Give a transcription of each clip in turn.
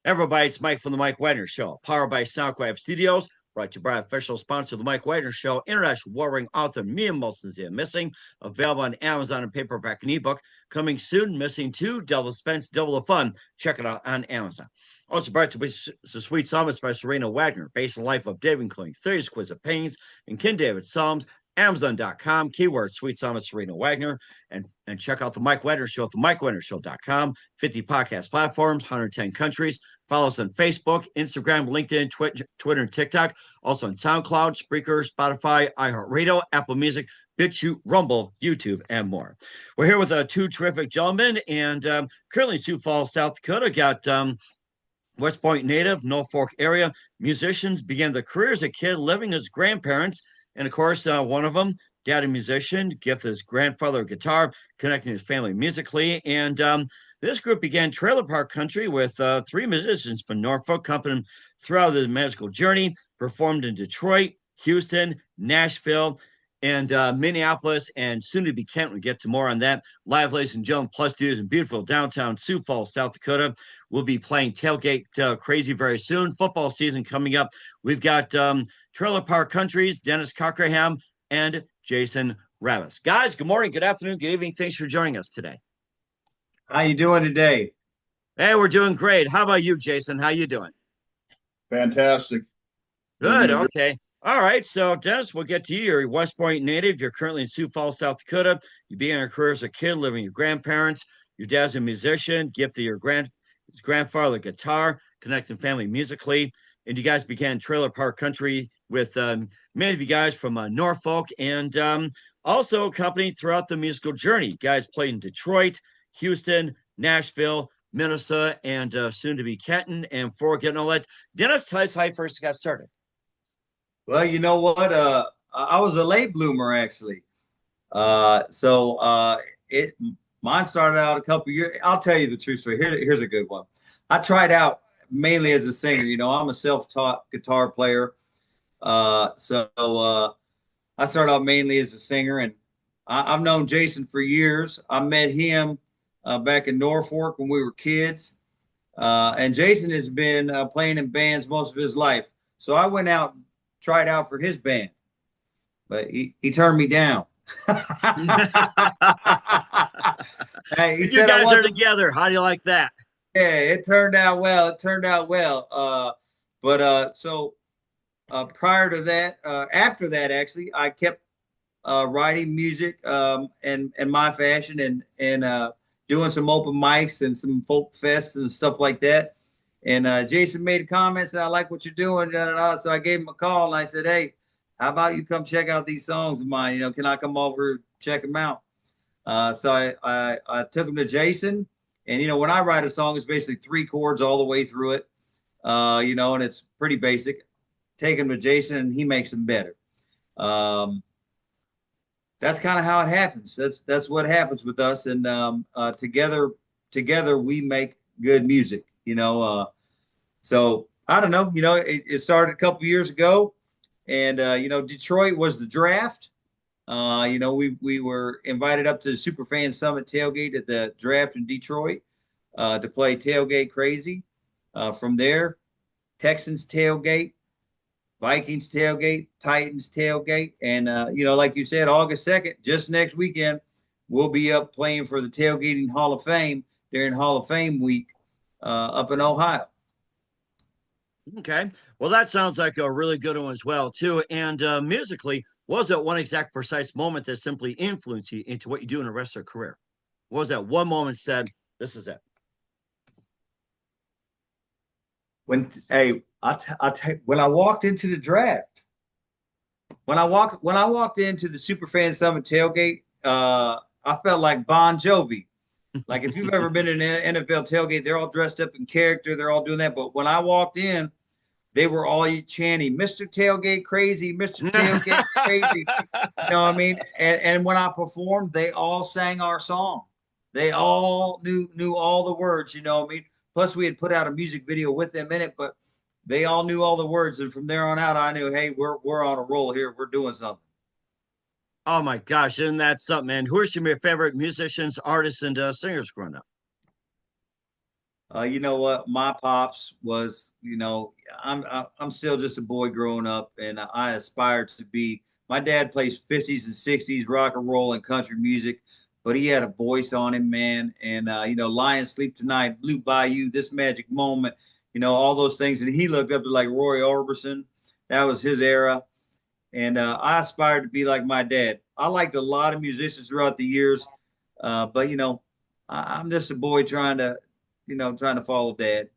Everybody, it's Mike from the Mike Wagner Show, powered by SoundCloud Studios, brought to you by official sponsor of the Mike Wagner Show, international warring author Mia Molson's Missing, available on Amazon and paperback and ebook. Coming soon, Missing 2, Double Suspense, Double the Fun. Check it out on Amazon. Also brought to you by The Sweet Psalmist by Serena Wagner, based on the life of David, including 30 exquisite paintings and King David Psalms. Amazon.com, keyword Sweet Psalmist Serena Wagner, and check out the Mike Wagner Show at the MikeWagnerShow.com. 50 podcast platforms, 110 countries. Follow us on Facebook, Instagram, LinkedIn, Twitter, and TikTok. Also on SoundCloud, Spreaker, Spotify, iHeartRadio, Apple Music, BitChute, Rumble, YouTube, and more. We're here with two terrific gentlemen, and currently in Sioux Falls, South Dakota. Got West Point native, Norfolk area musicians. Began their career as a kid, living as grandparents. And of course, one of them, dad a musician, gifted his grandfather a guitar, connecting his family musically. And this group began Trailer Park Country with three musicians from Norfolk, accompanying throughout the magical journey, performed in Detroit, Houston, Nashville, and Minneapolis, and soon to be Kent. We'll get to more on that. Live, ladies and gentlemen, plus dudes in beautiful downtown Sioux Falls, South Dakota. We'll be playing Tailgate Crazy very soon. Football season coming up. We've got Trailer Park Country's Dennis Cockerham and Jason Ravis. Guys, good morning, good afternoon, good evening. Thanks for joining us today. How you doing today? Hey, we're doing great. How about you, Jason? How you doing? Fantastic. Good. Okay. All right. So, Dennis, we'll get to you. You're a West Point native. You're currently in Sioux Falls, South Dakota. You began your career as a kid, living with your grandparents. Your dad's a musician, gifted your grandfather a guitar, connecting family musically. And you guys began Trailer Park Country with many of you guys from Norfolk, and also accompanied throughout the musical journey. You guys played in Detroit, Houston, Nashville, Minnesota, and soon to be Kenton. And before getting all that, Dennis, tell us how you first got started. Well, you know what? I was a late bloomer actually. It mine started out a couple years. I'll tell you the true story. Here's a good one. I tried out mainly as a singer. You know, I'm a self-taught guitar player. I started out mainly as a singer, and I've known Jason for years. I met him back in Norfolk when we were kids. And Jason has been playing in bands most of his life. So I went out, tried out for his band, but he turned me down. Hey, you guys are together. How do you like that? Yeah, it turned out well. Prior to that, after that, actually, I kept writing music in my fashion and doing some open mics and some folk fests and stuff like that. And Jason made comments that I like what you're doing. So I gave him a call and I said, hey, how about you come check out these songs of mine? You know, can I come over check them out? So I took him to Jason. And, you know, when I write a song, it's basically 3 chords all the way through it, you know, and it's pretty basic. Take him to Jason and he makes them better. That's kind of how it happens. That's what happens with us. And together we make good music, you know. So I don't know, you know, it started a couple years ago, and you know, Detroit was the draft. You know, we were invited up to the Superfan Summit tailgate at the draft in Detroit to play Tailgate Crazy. From there, Texans tailgate, Vikings tailgate, Titans tailgate, and you know, like you said, August 2nd, just next weekend, we'll be up playing for the Tailgating Hall of Fame during Hall of Fame week up in Ohio. Okay, well, that sounds like a really good one as well, too. And musically, was that one exact precise moment that simply influenced you into what you do in the rest of your career? What was that one moment said, "This is it"? When when I walked into the draft, when I walked into the Superfan Summit tailgate, I felt like Bon Jovi. Like if you've ever been in an NFL tailgate, they're all dressed up in character, they're all doing that. But when I walked in, they were all chanting, "Mr. Tailgate Crazy, Mr. Tailgate Crazy." You know what I mean? And when I performed, they all sang our song. They all knew all the words, you know what I mean? Plus, we had put out a music video with them in it, but they all knew all the words. And from there on out, I knew, hey, we're on a roll here. We're doing something. Oh my gosh, isn't that something, man? Who are some of your favorite musicians, artists, and singers growing up? You know what? My pops was, I'm still just a boy growing up, and I aspire to be. My dad plays 50s and 60s rock and roll and country music, but he had a voice on him, man. And Lion Sleep Tonight, Blue Bayou, This Magic Moment, all those things. And he looked up to like Roy Orbison. That was his era. And I aspired to be like my dad. I liked a lot of musicians throughout the years, but I'm just a boy trying to follow dad.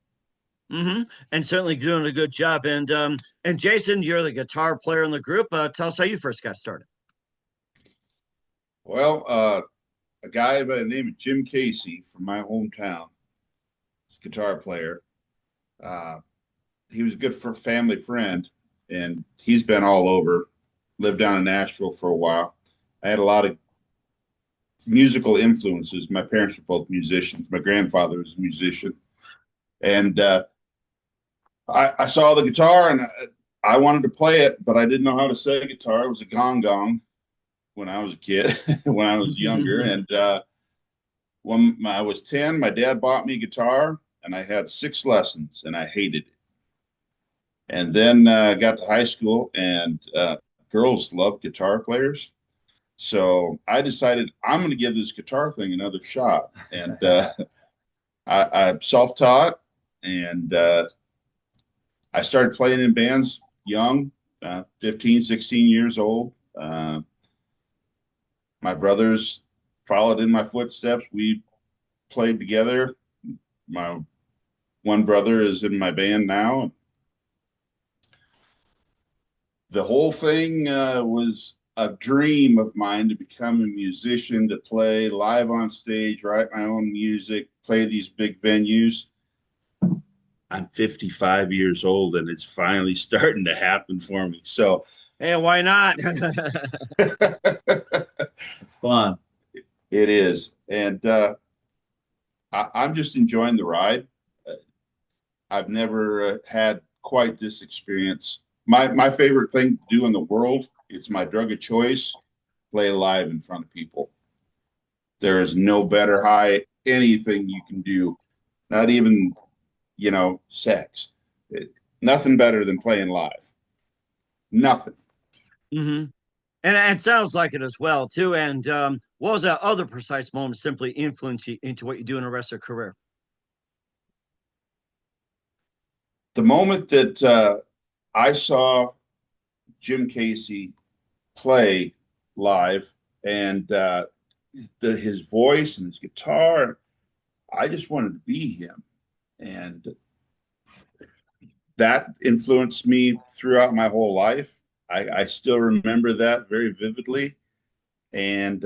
And certainly doing a good job. And Jason, you're the guitar player in the group. Tell us how you first got started. Well, a guy by the name of Jim Casey from my hometown, guitar player. Uh, he was a good family friend, and he's been all over. Lived down in Nashville for a while. I had a lot of musical influences. My parents were both musicians. My grandfather was a musician, and I saw the guitar and I wanted to play it, but I didn't know how to say guitar. It was a gong gong when I was a kid, when I was younger. And when I was 10, my dad bought me a guitar and I had 6 lessons and I hated it. And then I got to high school and girls love guitar players. So I decided I'm going to give this guitar thing another shot. And I'm self-taught, and I started playing in bands young, 15, 16 years old. My brothers followed in my footsteps. We played together. My one brother is in my band now. The whole thing was a dream of mine to become a musician, to play live on stage, write my own music, play these big venues. I'm 55 years old and it's finally starting to happen for me. So, hey, why not? Fun. It is. And I'm just enjoying the ride. I've never had quite this experience. My favorite thing to do in the world, it's my drug of choice, play live in front of people. There is no better high anything you can do, not even, sex. Nothing better than playing live. Nothing. Mm-hmm. And it sounds like it as well, too. And what was that other precise moment simply influence you into what you do in the rest of your career? The moment that I saw Jim Casey play live and his voice and his guitar, I just wanted to be him. And that influenced me throughout my whole life. I still remember that very vividly. And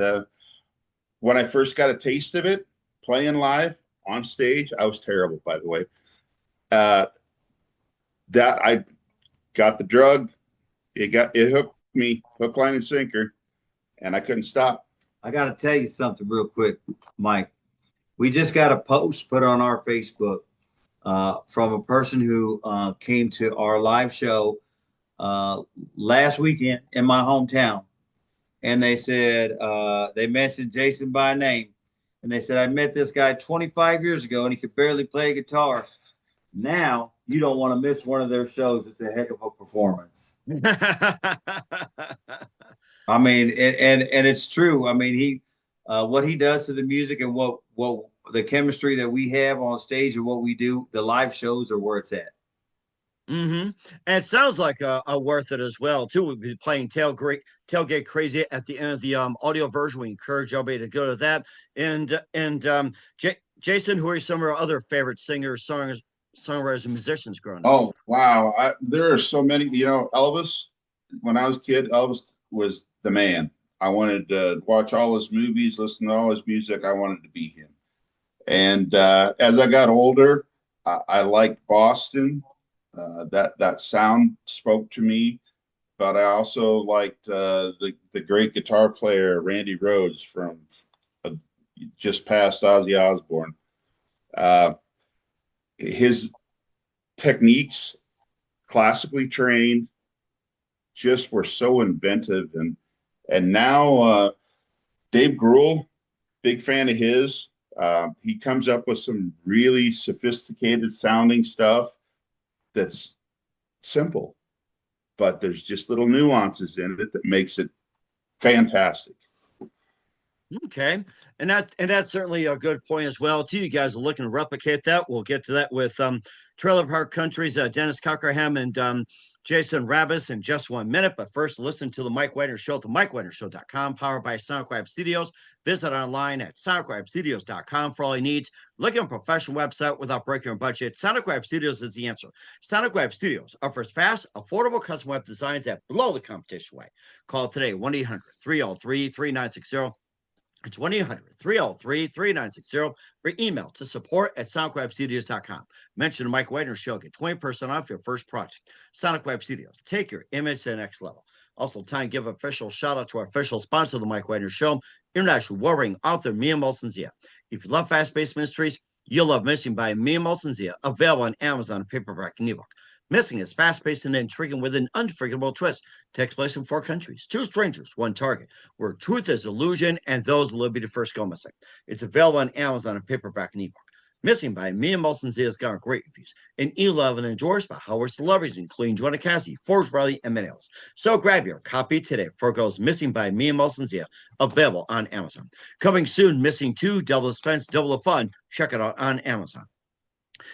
when I first got a taste of it, playing live on stage, I was terrible, by the way. That I got the drug. It hooked me, hook, line, and sinker, and I couldn't stop. I got to tell you something real quick, Mike. We just got a post put on our Facebook from a person who came to our live show last weekend in my hometown. And they said, they mentioned Jason by name. And they said, I met this guy 25 years ago and he could barely play guitar. Now you don't want to miss one of their shows. It's a heck of a performance. I mean, and it's true. I mean, what he does to the music and what the chemistry that we have on stage and what we do, the live shows are where it's at. And it sounds like a worth it as well, too. We'll be playing Tailgate Crazy at the end of the audio version. We encourage everybody to go to that. And Jason, who are some of our other favorite singers, songwriters, and musicians growing up? Oh, wow. There are so many. Elvis, when I was a kid, Elvis was the man. I wanted to watch all his movies, listen to all his music. I wanted to be him. And as I got older, I liked Boston. That sound spoke to me, but I also liked the great guitar player Randy Rhoads from just past Ozzy Osbourne. His techniques, classically trained, just were so inventive, and now Dave Grohl, big fan of his. He comes up with some really sophisticated sounding stuff that's simple, but there's just little nuances in it that makes it fantastic. Okay, and that's certainly a good point as well. Too, you guys are looking to replicate that. We'll get to that with Trailer Park Country's Dennis Cockerham and Jason Rabis in just 1 minute. But first, listen to the Mike Wagner Show at the MikeWagnerShow.com, powered by SoundCloud Studios. Visit online at SoundCloudStudios.com for all your needs. Look at a professional website without breaking your budget. SoundCloud Studios is the answer. SoundCloud Studios offers fast, affordable custom web designs that blow the competition away. Call today 1-800-303-3960. It's 1-800-303-3960 or email to support@soundcrabstudios.com. Mention the Mike Wagner Show. Get 20% off your first project. Sonic Web Studios. Take your image to the next level. Also, time to give official shout out to our official sponsor of the Mike Wagner Show, international warring author Mia Molson-Zia. If you love fast-paced mysteries, you'll love Missing by Mia Molson-Zia, available on Amazon, paperback, and ebook. Missing is fast-paced and intriguing with an unforgettable twist. Takes place in 4 countries, 2 strangers, 1 target, where truth is illusion and those will be the first go missing. It's available on Amazon and paperback and ebook. Missing by Mia Molson-Zia has got great reviews and 11 endorsed by Howard celebrities, including Joanna Cassidy, Forbes Riley, and many else. So grab your copy today before it goes Missing by Mia Molson-Zia, available on Amazon. Coming soon, Missing 2, Double the Suspense, Double the Fun. Check it out on Amazon.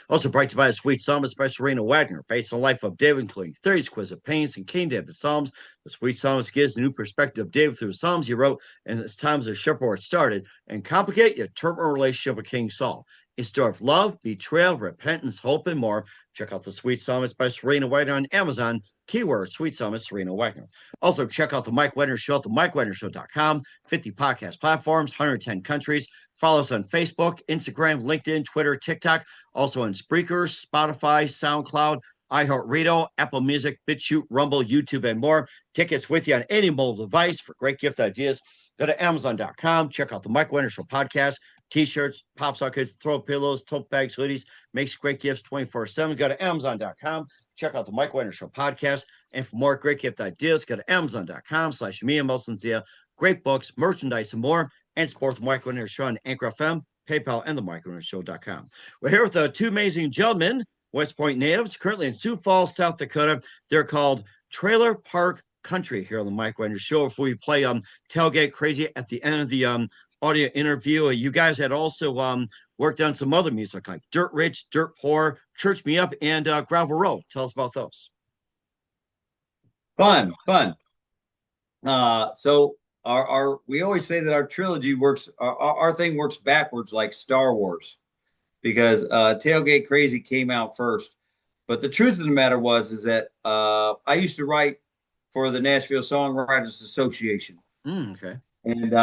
Also brought to you by the Sweet Psalmist by Serena Wagner, based on the life of David, including 30 exquisite pains and King David Psalms. The Sweet Psalmist gives a new perspective of David through the Psalms he wrote and his times as shipwreck started, and complicate your turbulent relationship with King Saul. A story of love, betrayal, repentance, hope, and more. Check out the Sweet Psalmist by Serena Wagner on Amazon. Keyword Sweet Psalmist Serena Wagner. Also, check out the Mike Wagner Show at the MikeWagnerShow.com. 50 podcast platforms, 110 countries. Follow us on Facebook, Instagram, LinkedIn, Twitter, TikTok. Also on Spreaker, Spotify, SoundCloud, iHeartRadio, Apple Music, BitChute, Rumble, YouTube, and more. Tickets with you on any mobile device for great gift ideas. Go to Amazon.com. Check out the Mike Wagner Show podcast. T-shirts, pop sockets, throw pillows, tote bags, hoodies, makes great gifts 24/7. Go to Amazon.com. Check out the Mike Wagner Show podcast. And for more great gift ideas, go to Amazon.com/Mia Molson-Zia. Great books, merchandise, and more. And support the Mike Wagner Show on Anchor FM, PayPal, and the MikeWagnerShow.com. We're here with 2 amazing gentlemen, West Point natives, currently in Sioux Falls, South Dakota. They're called Trailer Park Country here on the Mike Wagner Show. Before we play Tailgate Crazy at the end of the audio interview, you guys had also worked on some other music like Dirt Rich, Dirt Poor, Church Me Up, and Gravel Road. Tell us about those. Fun. So our we always say that our trilogy works, our thing works backwards like Star Wars, because Tailgate Crazy came out first. But the truth of the matter is that I used to write for the Nashville Songwriters Association. Okay. And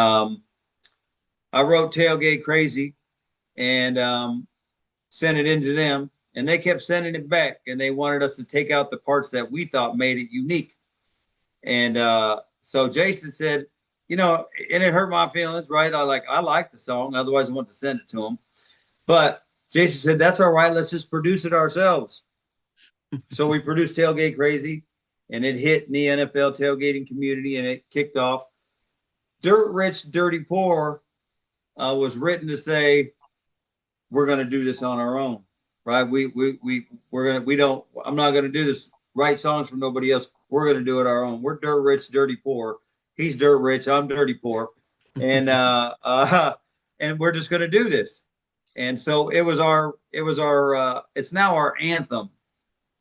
I wrote Tailgate Crazy and sent it into them, and they kept sending it back, and they wanted us to take out the parts that we thought made it unique. And so Jason said, and it hurt my feelings, right? I like the song, otherwise I want to send it to him. But Jason said, that's all right, let's just produce it ourselves. So we produced Tailgate Crazy, and it hit in the NFL tailgating community, and it kicked off. Dirt Rich, Dirty Poor was written to say, we're going to do this on our own, right? I'm not going to do this, write songs for nobody else. We're going to do it our own. We're Dirt Rich, Dirty Poor. He's Dirt Rich. I'm Dirty Poor. And, and we're just going to do this. And so it's now our anthem.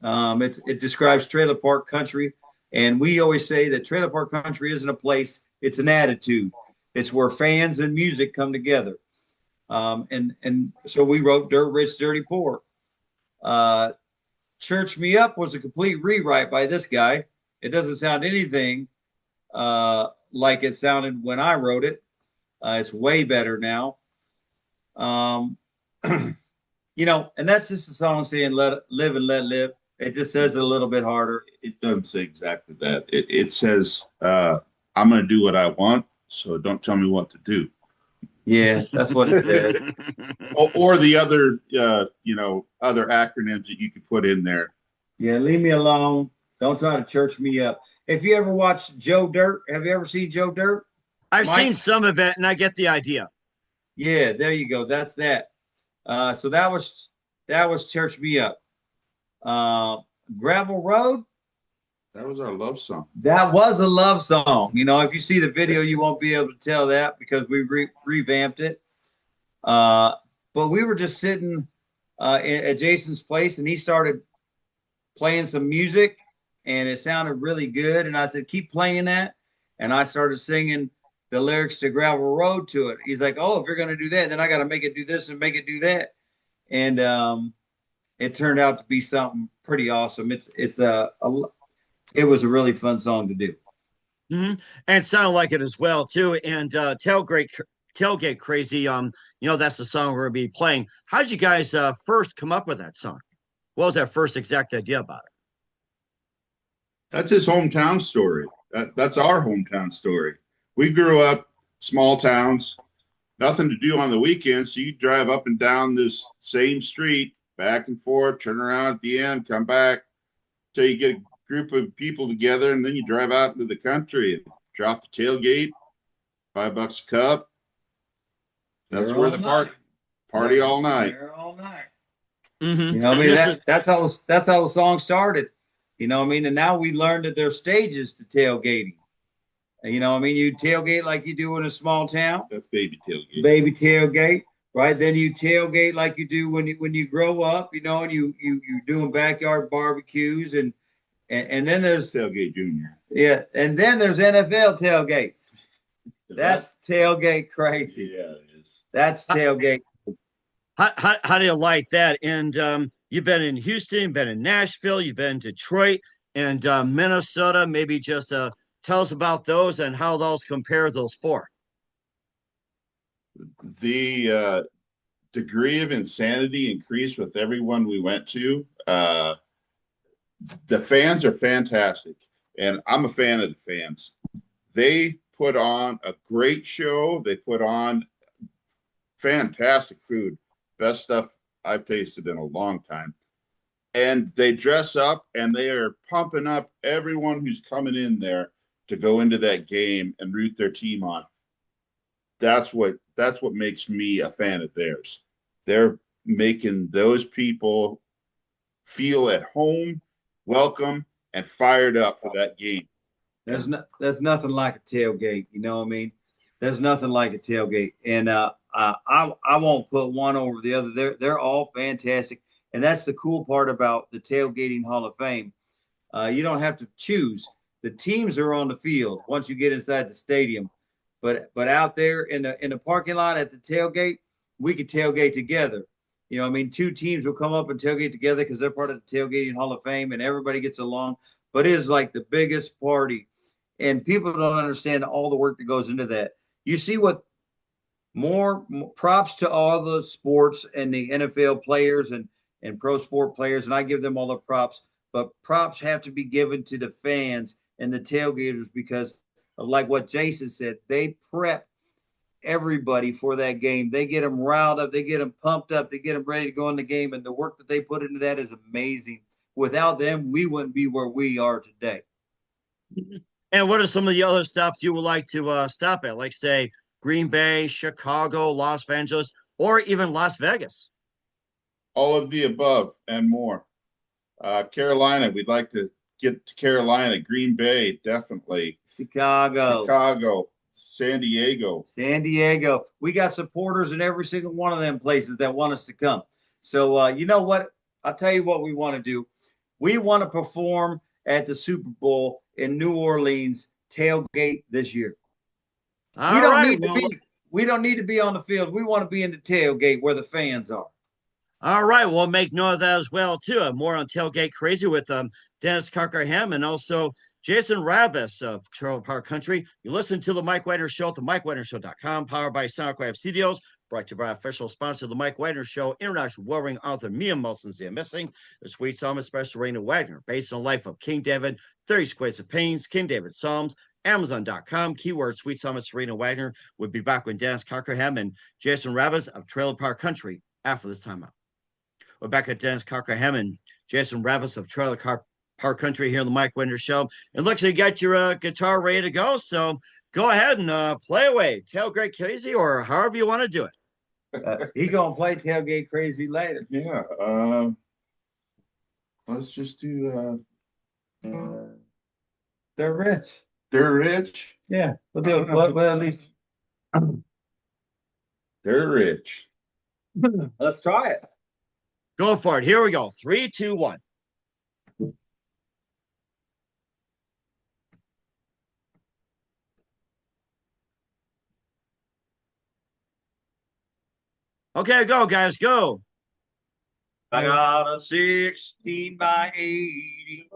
It describes Trailer Park Country. And we always say that Trailer Park Country isn't a place, it's an attitude. It's where fans and music come together. And so we wrote Dirt Rich, Dirty Poor. Church Me Up was a complete rewrite by this guy. It doesn't sound anything like it sounded when I wrote it. It's way better now. And that's just a song saying live and let live. It just says it a little bit harder. It doesn't say exactly that. It says, I'm going to do what I want, so don't tell me what to do. Yeah, that's what it said. or the other, other acronyms that you could put in there. Yeah, leave me alone. Don't try to church me up. If you ever watched Joe Dirt, have you ever seen Joe Dirt? I've seen some of it, and I get the idea. Yeah, there you go. That's that. So that was Church Me Up. Uh, Gravel Road. That was our love song. That was a love song. You know, if you see the video, you won't be able to tell that because we revamped it. Uh, but we were just sitting at Jason's place, and he started playing some music, and it sounded really good. And I said, "Keep playing that." And I started singing the lyrics to Gravel Road to it. He's like, "Oh, if you're going to do that, then I got to make it do this and make it do that." And it turned out to be something pretty awesome. It was a really fun song to do. Mm-hmm. And it sounded like it as well too. And tailgate crazy. That's the song we're gonna be playing. How did you guys first come up with that song? What was that first exact idea about it? That's his hometown story. That's our hometown story. We grew up small towns, nothing to do on the weekends. So you drive up and down this same street, back and forth, turn around at the end, come back till you get a group of people together, and then you drive out into the country and drop the tailgate, $5 a cup. That's where the party all night. All night. Mm-hmm. You know, I mean, that's how the song started. You know, I mean, and now we learned that there's stages to tailgating. You know, I mean, you tailgate like you do in a small town. That's baby tailgate. Baby tailgate, right? Then you tailgate like you do when you grow up. You know, and you're doing backyard barbecues, and then there's tailgate junior. Yeah, and then there's NFL tailgates. That's tailgate crazy. Yeah, it is. That's tailgate. How do you like that? And you've been in Houston, been in Nashville, you've been in Detroit and Minnesota. Maybe just tell us about those and how those compare those four. The degree of insanity increased with everyone we went to. The fans are fantastic, and I'm a fan of the fans. They put on a great show. They put on fantastic food, best stuff I've tasted in a long time. And they dress up, and they are pumping up everyone who's coming in there to go into that game and root their team on. That's what makes me a fan of theirs. They're making those people feel at home, welcome, and fired up for that game. There's nothing like a tailgate. You know what I mean? There's nothing like a tailgate, and I won't put one over the other. They're all fantastic, and that's the cool part about the Tailgating Hall of Fame. You don't have to choose. The teams are on the field once you get inside the stadium, but out there in the parking lot at the tailgate, we could tailgate together. You know, I mean, two teams will come up and tailgate together because they're part of the Tailgating Hall of Fame, and everybody gets along. But it is like the biggest party, and people don't understand all the work that goes into that. You see what more props to all the sports and the NFL players and pro sport players, and I give them all the props, but props have to be given to the fans and the tailgaters because of like what Jason said, they prep everybody for that game. They get them riled up, they get them pumped up, they get them ready to go in the game, and the work that they put into that is amazing. Without them, we wouldn't be where we are today. And what are some of the other stops you would like to stop at? Like, say, Green Bay, Chicago, Los Angeles, or even Las Vegas? All of the above and more. Carolina, we'd like to get to Carolina. Green Bay, definitely. Chicago. San Diego. We got supporters in every single one of them places that want us to come. So, you know what? I'll tell you what we want to do. We want to perform at the Super Bowl in New Orleans tailgate this year. We don't need to be on the field. We want to be in the tailgate where the fans are. All right, we'll make note of that as well too. More on Tailgate Crazy with Dennis Carkerham and also Jason Rabis of Trailer Park Country. You listen to the Mike Wagner Show at the MikeWagnerShow.com, powered by SoundCloud Studios, brought to you by official sponsor of the Mike Wagner Show, international warring author Mia Molson's The Missing, the Sweet Psalm Special Raina Wagner, based on the life of King David, 30 Squares of Pains, King David Psalms, Amazon.com, keyword Sweet Psalm Serena Wagner. We'll be back with Dennis Carkerham and Jason Rabis of Trailer Park Country after this timeout. We're back at Dennis Carkerham and Jason Rabis of Trailer Park Country here on the Mike Wagner Show. It looks like you got your guitar ready to go, so go ahead and play away. Tailgate Crazy or however you want to do it. He gonna play Tailgate Crazy later. Yeah. Let's just do They're rich. They're Rich. Yeah, we'll do it. Well, at least They're Rich. let's try it. Go for it. Here we go. 3, 2, 1. Okay, go, guys. Go. I got a 16 by 80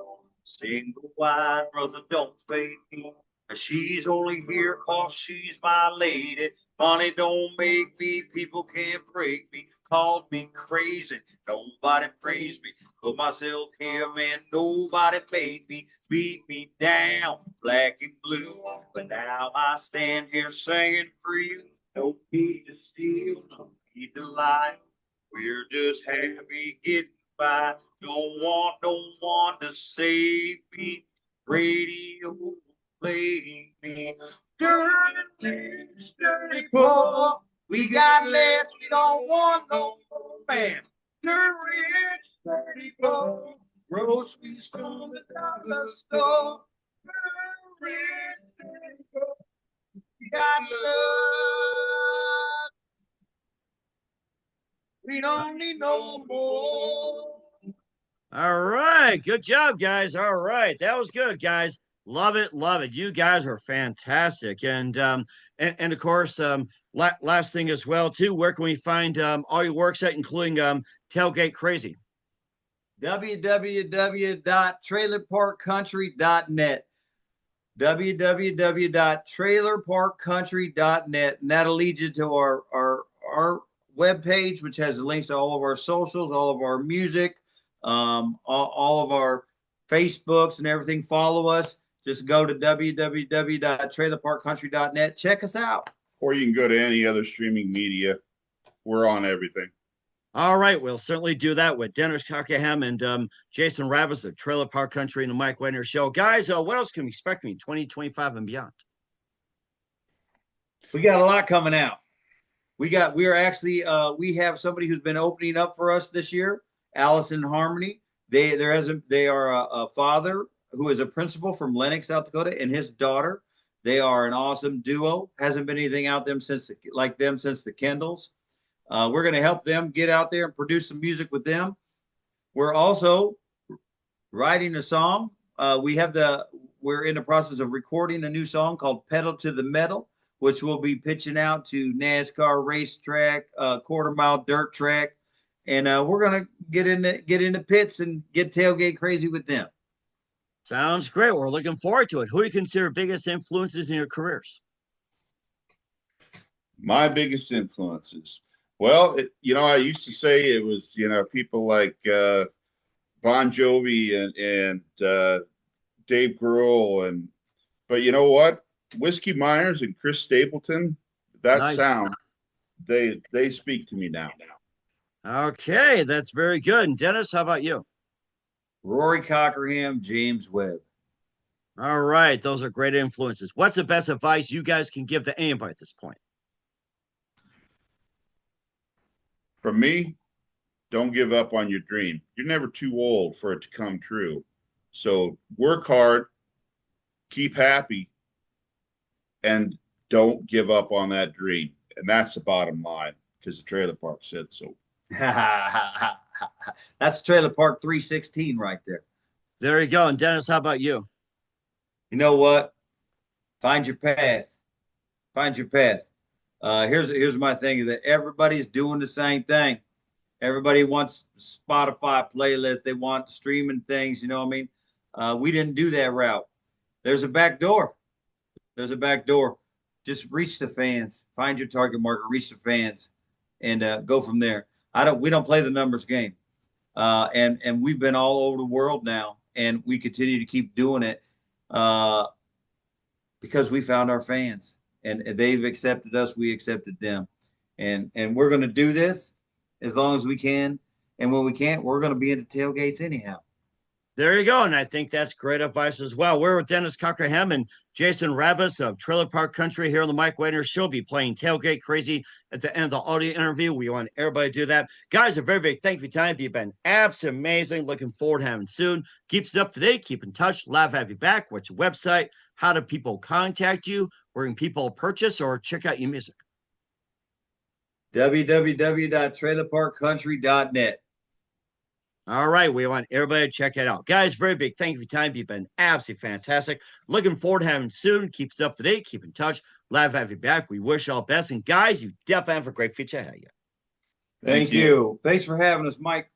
single wide, brother, don't fade me. She's only here 'cause she's my lady. Money don't make me, people can't break me. Called me crazy, nobody praised me. Put myself here, man, nobody made me. Beat me down, black and blue. But now I stand here singing for you. No need to steal, no need to lie. We're just happy getting by. Don't want no one to save me. Radio play me. Dirty, dirty poor. We got less, we don't want no more man. Dirty poor. Groceries from the dollar store. Dirty poor. We got love. We don't need no more. All right. Good job, guys. All right. That was good, guys. Love it. Love it. You guys were fantastic. And of course, last thing as well, too, where can we find all your works at, including Tailgate Crazy? www.trailerparkcountry.net. www.trailerparkcountry.net. And that'll lead you to our webpage, which has links to all of our socials, all of our music, all of our Facebooks and everything. Follow us. Just go to www.trailerparkcountry.net. Check us out. Or you can go to any other streaming media. We're on everything. All right. We'll certainly do that with Dennis Cockerham and Jason Rabbis of Trailer Park Country and the Mike Wagner Show. Guys, what else can we expect in 2025 and beyond? We got a lot coming out. We have somebody who's been opening up for us this year, Allison Harmony. They are a father who is a principal from Lenox, South Dakota, and his daughter. They are an awesome duo. Hasn't been anything out them since the Kendalls. We're going to help them get out there and produce some music with them. We're also writing a song. We're in the process of recording a new song called "Pedal to the Metal," which we'll be pitching out to NASCAR racetrack, quarter-mile dirt track, and we're gonna get into pits and get tailgate crazy with them. Sounds great. We're looking forward to it. Who do you consider biggest influences in your careers? My biggest influences. Well, I used to say it was, people like Bon Jovi and Dave Grohl, but you know what? Whiskey Myers and Chris Stapleton, that Nice. sound, they speak to me now. Okay, that's very good. And Dennis, how about you? Rory Cockerham, James Webb. All right, those are great influences. What's the best advice you guys can give to anybody at this point? For me, don't give up on your dream. You're never too old for it to come true. So work hard, keep happy, and don't give up on that dream. And that's the bottom line, because the trailer park said so. That's Trailer Park 316 right there. There you go. And Dennis, how about you? You know what? Find your path. Find your path. Here's my thing is that everybody's doing the same thing. Everybody wants Spotify playlists. They want streaming things. You know what I mean? We didn't do that route. There's a back door. There's a back door. Just reach the fans. Find your target market. Reach the fans, and go from there. We don't play the numbers game. And we've been all over the world now, and we continue to keep doing it because we found our fans, and they've accepted us. We accepted them, and we're going to do this as long as we can. And when we can't, we're going to be into tailgates anyhow. There you go. And I think that's great advice as well. We're with Dennis Cockerham and Jason Rabbis of Trailer Park Country here on the Mike Wagner Show. Be playing Tailgate Crazy at the end of the audio interview. We want everybody to do that. Guys, a very big thank you for your time. You've been absolutely amazing. Looking forward to having soon. Keep us up to date. Keep in touch. Love to have you back. What's your website? How do people contact you? Where can people purchase or check out your music? www.trailerparkcountry.net. All right. We want everybody to check it out. Guys, very big thank you for your time. You've been absolutely fantastic. Looking forward to having soon. Keep us up to date. Keep in touch. Love to have you back. We wish you all best. And guys, you definitely have a great future ahead of you. Thank you. Thanks for having us, Mike.